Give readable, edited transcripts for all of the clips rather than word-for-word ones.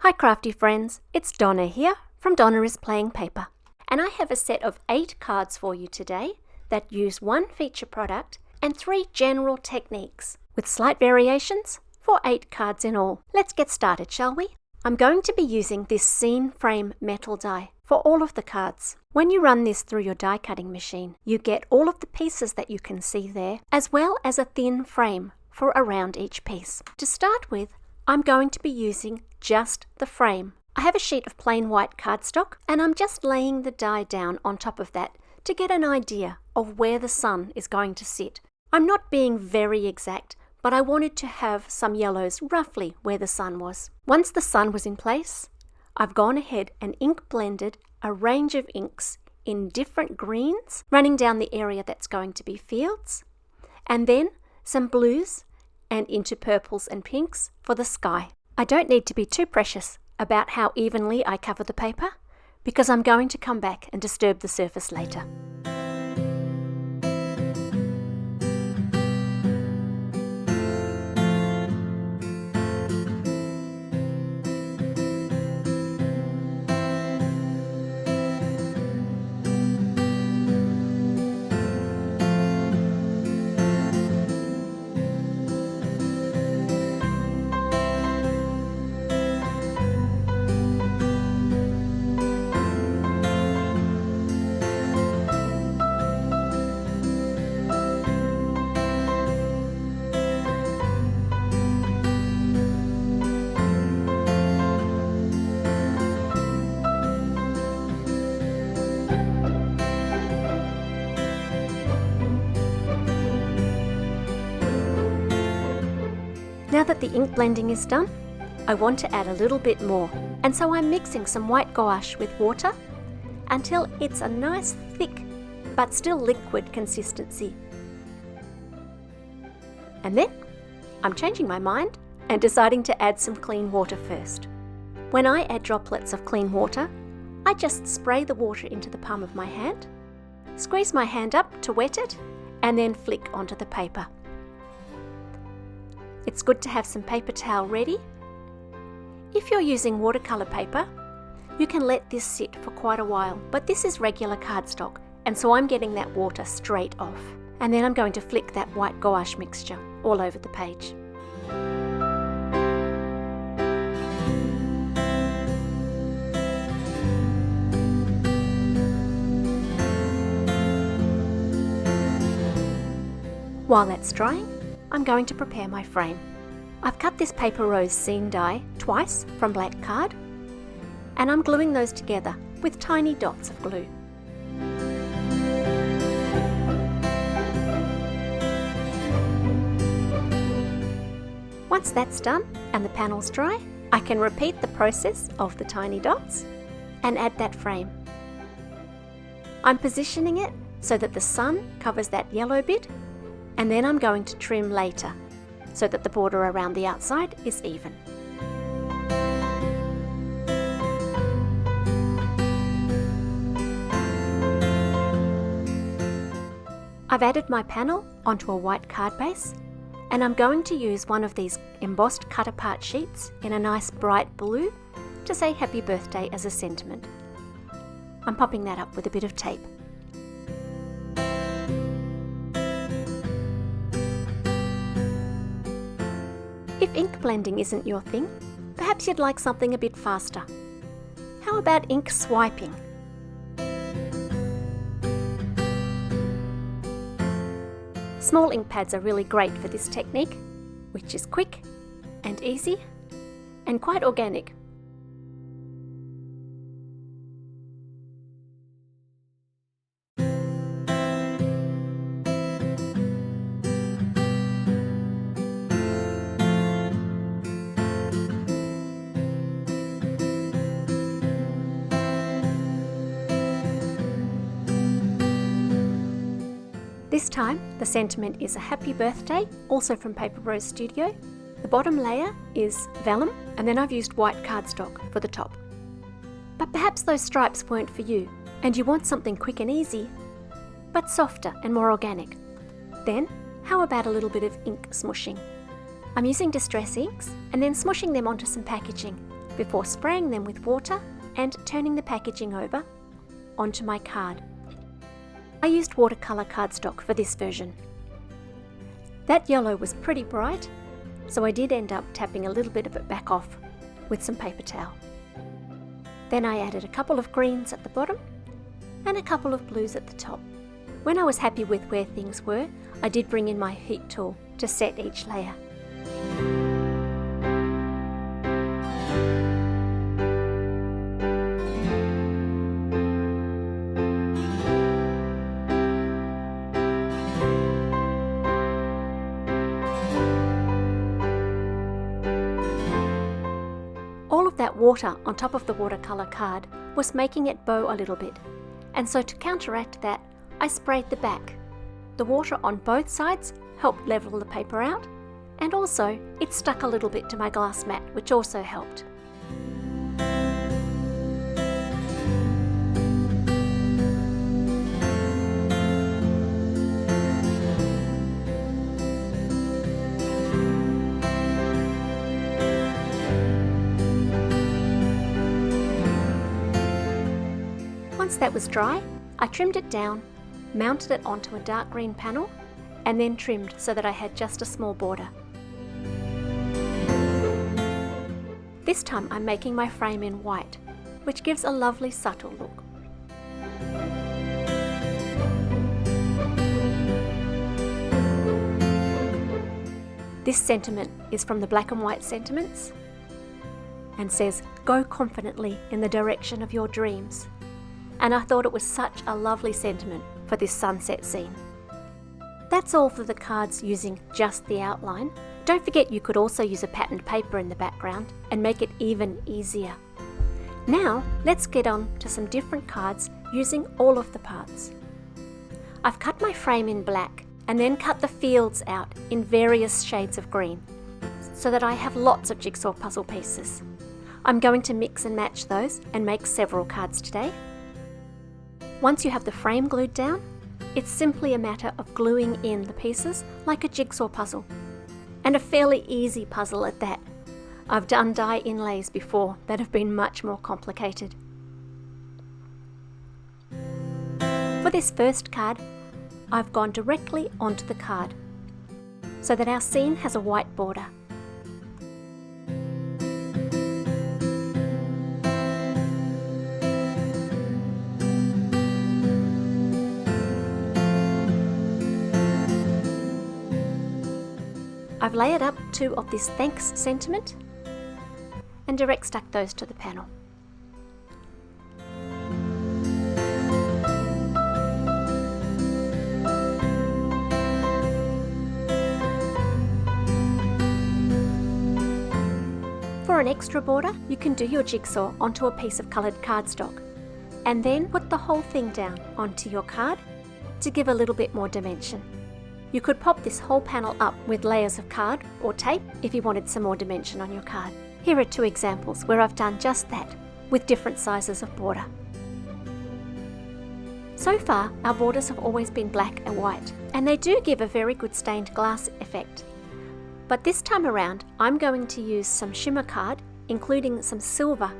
Hi crafty friends, it's Donna here from Donna is Playing Paper, and I have a set of 8 cards for you today that use one feature product and 3 general techniques with slight variations for 8 cards in all. Let's get started, shall we? I'm going to be using this scene frame metal die for all of the cards. When you run this through your die cutting machine, you get all of the pieces that you can see there, as well as a thin frame for around each piece. To start with, I'm going to be using just the frame. I have a sheet of plain white cardstock and I'm just laying the die down on top of that to get an idea of where the sun is going to sit. I'm not being very exact, but I wanted to have some yellows roughly where the sun was. Once the sun was in place, I've gone ahead and ink blended a range of inks in different greens running down the area that's going to be fields, and then some blues and into purples and pinks for the sky. I don't need to be too precious about how evenly I cover the paper because I'm going to come back and disturb the surface later. Now that the ink blending is done, I want to add a little bit more, and so I'm mixing some white gouache with water until it's a nice thick but still liquid consistency. And then I'm changing my mind and deciding to add some clean water first. When I add droplets of clean water, I just spray the water into the palm of my hand, squeeze my hand up to wet it, and then flick onto the paper. It's good to have some paper towel ready. If you're using watercolour paper, you can let this sit for quite a while, but this is regular cardstock, and so I'm getting that water straight off. And then I'm going to flick that white gouache mixture all over the page. While that's drying, I'm going to prepare my frame. I've cut this paper rose scene die twice from black card, and I'm gluing those together with tiny dots of glue. Once that's done and the panel's dry, I can repeat the process of the tiny dots and add that frame. I'm positioning it so that the sun covers that yellow bit, and then I'm going to trim later so that the border around the outside is even. I've added my panel onto a white card base, and I'm going to use one of these embossed cut apart sheets in a nice bright blue to say happy birthday as a sentiment. I'm popping that up with a bit of tape. If ink blending isn't your thing, perhaps you'd like something a bit faster. How about ink swiping? Small ink pads are really great for this technique, which is quick and easy and quite organic. This time, the sentiment is a happy birthday, also from Paper Rose Studio. The bottom layer is vellum, and then I've used white cardstock for the top. But perhaps those stripes weren't for you, and you want something quick and easy, but softer and more organic. Then, how about a little bit of ink smushing? I'm using distress inks and then smushing them onto some packaging before spraying them with water and turning the packaging over onto my card. I used watercolour cardstock for this version. That yellow was pretty bright, so I did end up tapping a little bit of it back off with some paper towel. Then I added a couple of greens at the bottom and a couple of blues at the top. When I was happy with where things were, I did bring in my heat tool to set each layer. All of that water on top of the watercolour card was making it bow a little bit, and so to counteract that, I sprayed the back. The water on both sides helped level the paper out, and also it stuck a little bit to my glass mat, which also helped. Once that was dry, I trimmed it down, mounted it onto a dark green panel, and then trimmed so that I had just a small border. This time I'm making my frame in white, which gives a lovely subtle look. This sentiment is from the Black and White Sentiments and says, "Go confidently in the direction of your dreams." And I thought it was such a lovely sentiment for this sunset scene. That's all for the cards using just the outline. Don't forget you could also use a patterned paper in the background and make it even easier. Now let's get on to some different cards using all of the parts. I've cut my frame in black and then cut the fields out in various shades of green so that I have lots of jigsaw puzzle pieces. I'm going to mix and match those and make several cards today. Once you have the frame glued down, it's simply a matter of gluing in the pieces like a jigsaw puzzle. And a fairly easy puzzle at that. I've done die inlays before that have been much more complicated. For this first card, I've gone directly onto the card so that our scene has a white border. I've layered up 2 of this thanks sentiment and direct stuck those to the panel. For an extra border, you can do your jigsaw onto a piece of coloured cardstock and then put the whole thing down onto your card to give a little bit more dimension. You could pop this whole panel up with layers of card or tape if you wanted some more dimension on your card. Here are 2 examples where I've done just that with different sizes of border. So far, our borders have always been black and white, and they do give a very good stained glass effect. But this time around, I'm going to use some shimmer card, including some silver,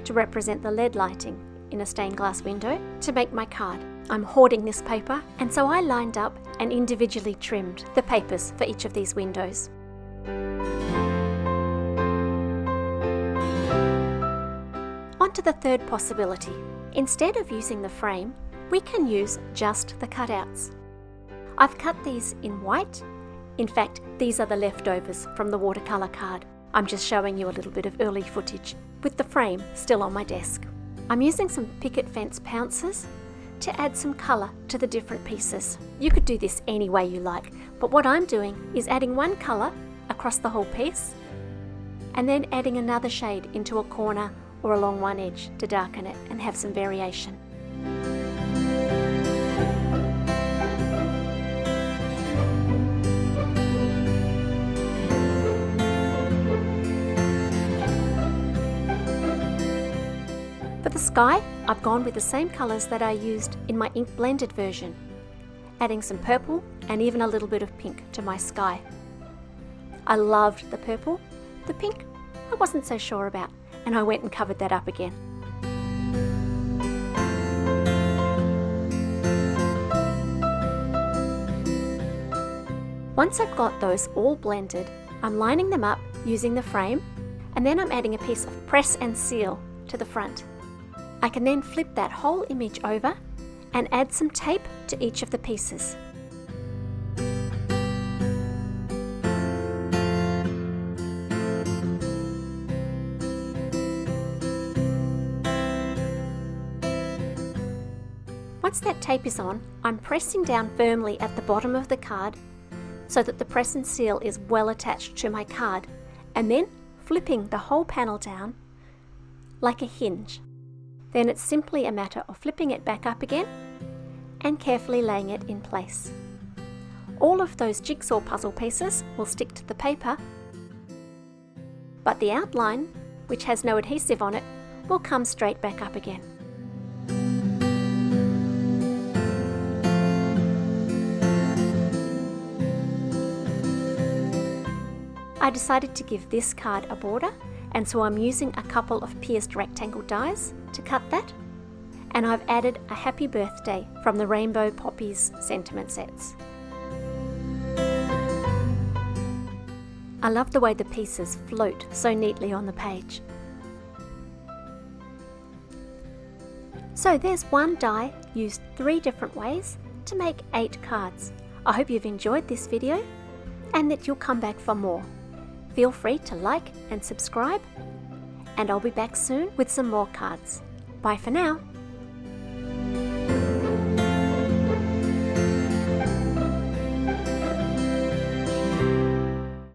to represent the LED lighting in a stained glass window to make my card. I'm hoarding this paper, and so I lined up and individually trimmed the papers for each of these windows. On to the third possibility. Instead of using the frame, we can use just the cutouts. I've cut these in white. In fact, these are the leftovers from the watercolour card. I'm just showing you a little bit of early footage, with the frame still on my desk. I'm using some Picket fence Pouncers to add some colour to the different pieces. You could do this any way you like, but what I'm doing is adding one colour across the whole piece and then adding another shade into a corner or along one edge to darken it and have some variation. For the sky, I've gone with the same colours that I used in my ink blended version, adding some purple and even a little bit of pink to my sky. I loved the purple. The pink, I wasn't so sure about, and I went and covered that up again. Once I've got those all blended, I'm lining them up using the frame, and then I'm adding a piece of press and seal to the front. I can then flip that whole image over and add some tape to each of the pieces. Once that tape is on, I'm pressing down firmly at the bottom of the card so that the press and seal is well attached to my card, and then flipping the whole panel down like a hinge. Then it's simply a matter of flipping it back up again and carefully laying it in place. All of those jigsaw puzzle pieces will stick to the paper, but the outline, which has no adhesive on it, will come straight back up again. I decided to give this card a border, and so I'm using a couple of pierced rectangle dies to cut that, and I've added a happy birthday from the Rainbow Poppies sentiment sets. I love the way the pieces float so neatly on the page. So there's one die used 3 different ways to make 8 cards. I hope you've enjoyed this video and that you'll come back for more. Feel free to like and subscribe, and I'll be back soon with some more cards. Bye for now.